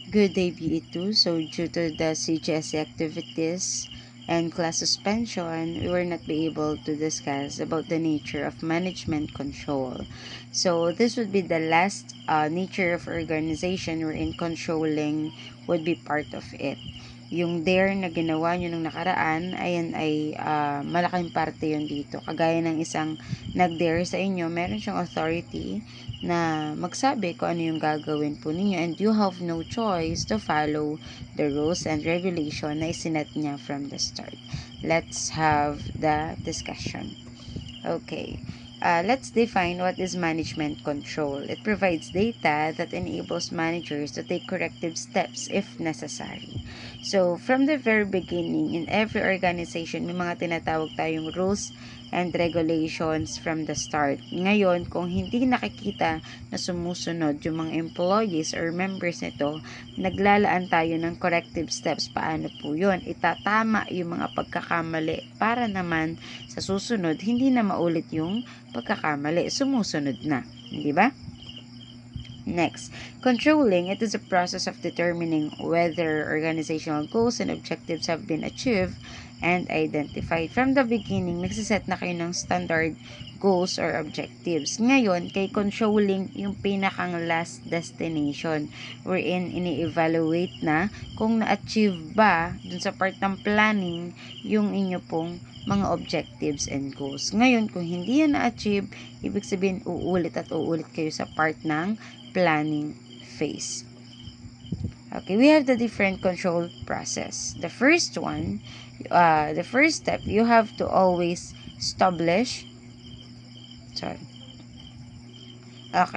Good day, BE2. So, due to the CGSE activities and class suspension, we were not be able to discuss about the nature of management control. So, this would be the last nature of organization wherein controlling would be part of it. Yung dare na ginawa nyo nung nakaraan, ayan ay malaking parte yun dito. Kagaya ng isang nag-dare sa inyo, meron siyang authority na magsabi kung ano yung gagawin po ninyo, and you have no choice to follow the rules and regulation na isinet niya from the start. Let's have the discussion. Okay. Let's define what is management control. It provides data that enables managers to take corrective steps if necessary. So, from the very beginning, in every organization, may mga tinatawag tayong rules and regulations from the start. Ngayon, kung hindi nakikita na sumusunod yung mga employees or members nito, naglalaan tayo ng corrective steps. Paano po yun? Itatama yung mga pagkakamali para naman sa susunod, hindi na maulit yung pagkakamali. Sumusunod na. Di ba? Next, controlling. It is a process of determining whether organizational goals and objectives have been achieved and identified. From the beginning, nagsiset na kayo ng standard goals or objectives. Ngayon, kay controlling yung pinakang last destination wherein ini-evaluate na kung na-achieve ba dun sa part ng planning yung inyo pong mga objectives and goals. Ngayon, kung hindi yan na-achieve, ibig sabihin uulit at uulit kayo sa part ng planning phase. Okay, we have the different control process. The first step, you have to always establish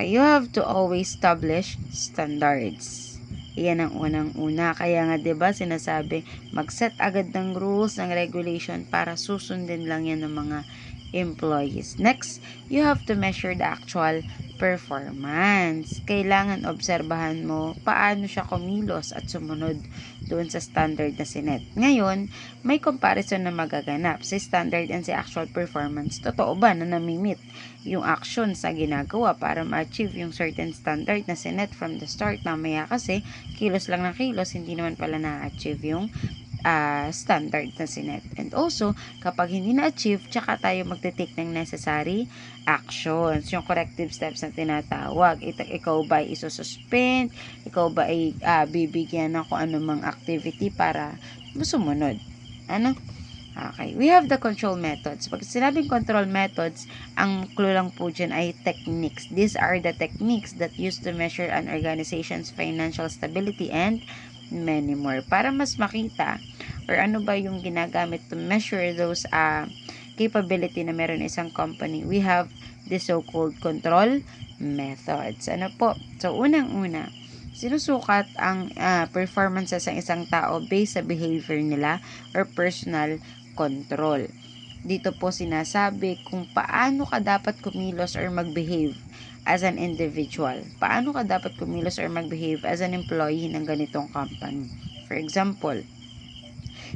you have to always establish standards. Iyan ang unang-una. Kaya nga 'di ba sinasabi, mag-set agad ng rules, ng regulation para susundin lang yan ng mga employees. Next, you have to measure the actual performance. Kailangan obserbahan mo paano siya kumilos at sumunod doon sa standard na sinet. Ngayon, may comparison na magaganap sa standard and sa actual performance. Totoo ba na namimit yung actions na ginagawa para ma-achieve yung certain standard na sinet from the start? Mamaya kasi, kilos lang ng kilos, hindi naman pala na-achieve yung standard na sinet. And also, kapag hindi na-achieve, tsaka tayo magte-take ng necessary actions, yung corrective steps na tinatawag. Ikaw ba ay isususpend? Ikaw ba ay bibigyan ng kung anumang activity para sumunod? Ano? Okay. We have the control methods. Pag sinabing control methods, ang clue lang po dyan ay techniques. These are the techniques that used to measure an organization's financial stability and many more. Para mas makita or ano ba yung ginagamit to measure those capability na meron isang company, we have the so-called control methods. Ano po? So, unang-una, sinusukat ang performances ng isang tao based sa behavior nila or personal control. Dito po sinasabi kung paano ka dapat kumilos or mag-behave as an individual. Paano ka dapat kumilos or mag-behave as an employee ng ganitong company. For example,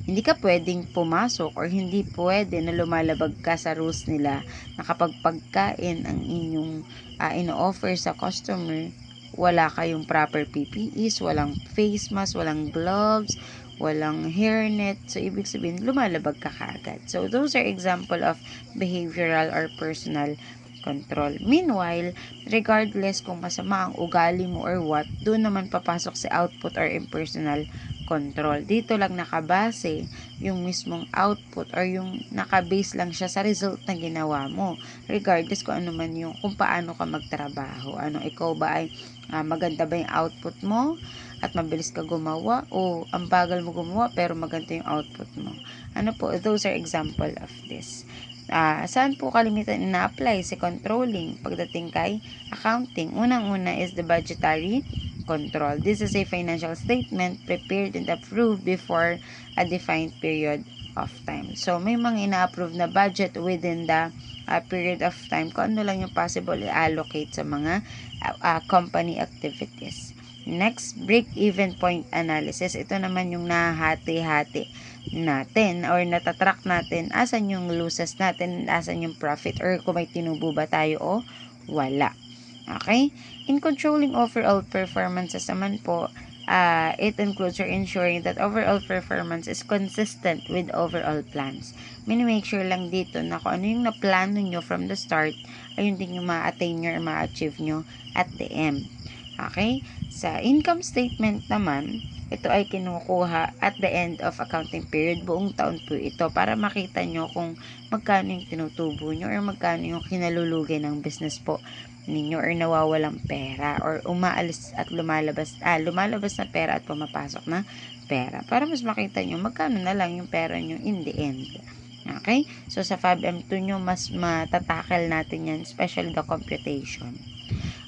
hindi ka pwedeng pumasok or hindi pwede na lumalabag ka sa rules nila na kapag pagkain ang inyong ino-offer sa customer, wala kayong proper PPEs, walang face mask, walang gloves, walang hairnet. So, ibig sabihin, lumalabag ka kaagad. So, those are example of behavioral or personal control. Meanwhile, regardless kung masama ang ugali mo or what, doon naman papasok sa output or impersonal control. Dito lang nakabase yung mismong output or yung nakabase lang siya sa result na ginawa mo. Regardless kung ano man yung, kung paano ka magtrabaho. Ano, ikaw ba ay maganda ba yung output mo at mabilis ka gumawa o ang bagal mo gumawa pero maganda yung output mo. Ano po, those are example of this. Saan po kalimitan ina-apply si controlling pagdating kay accounting? Unang-una is the budgetary control. This is a financial statement prepared and approved before a defined period of time. So, may mga ina-approve na budget within the period of time. Kung ano lang yung possible i-allocate sa mga company activities. Next, break-even point analysis. Ito naman yung nahati-hati natin or natatrack natin asan yung losses natin, asan yung profit or kung may tinubo ba tayo o wala. Okay? In controlling overall performances naman po, It includes your ensuring that overall performance is consistent with overall plans. Make sure lang dito na kung ano yung na-plano nyo from the start, ayun din yung ma-attain nyo or ma-achieve nyo at the end. Okay? Sa income statement naman, ito ay kinukuha at the end of accounting period. Buong taon po ito para makita nyo kung magkano yung tinutubo nyo or magkano yung kinalulugay ng business po ninyo or nawawalang pera or umaalis at lumalabas na pera at pumapasok na pera para mas makita nyo magkano na lang yung pera nyo in the end. Okay? So, sa FABM2 nyo, mas matatakel natin yan, especially the computation.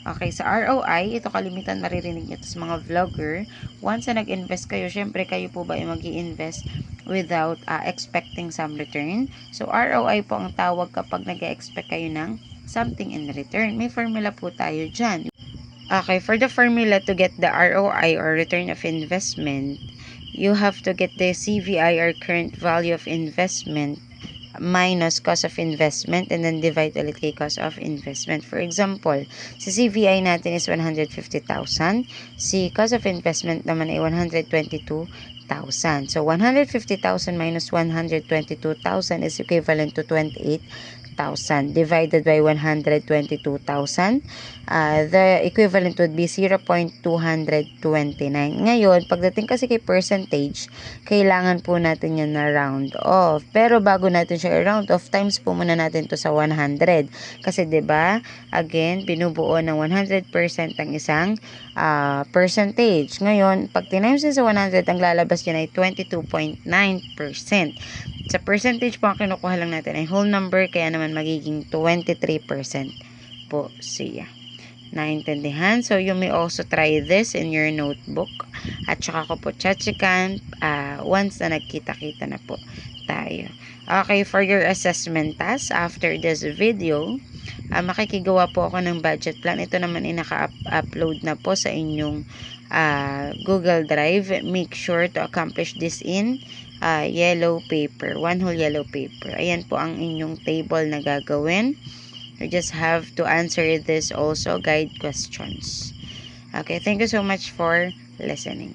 Okay, sa ROI, ito kalimitan maririnig nyo sa mga vlogger. Once na nag-invest kayo, syempre kayo po ba ay mag-i-invest without expecting some return? So, ROI po ang tawag kapag nag-expect kayo ng something in return. May formula po tayo dyan. Okay, for the formula to get the ROI or return of investment, you have to get the CVI or current value of investment minus cost of investment and then divide ulit kay cost of investment. For example, si CVI natin is 150,000. Si cost of investment naman ay 122,000. So, 150,000 minus 122,000 is equivalent to 28,000 divided by 122,000. The equivalent would be 0.229. Ngayon, pagdating kasi kay percentage, kailangan po natin yan na round off. Pero bago natin siya round off, times po muna natin to sa 100. Kasi 'di ba? Again, binubuo ng 100% ang isang percentage. Ngayon, pag tinimes sa 100, ang lalabas niyan ay 22.9%. Sa percentage po ang kinukuha lang natin ay whole number, kaya naman magiging 23% po siya. Naintindihan? So, you may also try this in your notebook. At saka ko po tsatsikan once na nagkita-kita na po tayo. Okay, for your assessment task, after this video, makikigawa po ako ng budget plan. Ito naman ay naka-upload na po sa inyong Google Drive. Make sure to accomplish this in yellow paper. One whole yellow paper. Ayan po ang inyong table na gagawin. You just have to answer this also guide questions. Okay, thank you so much for listening.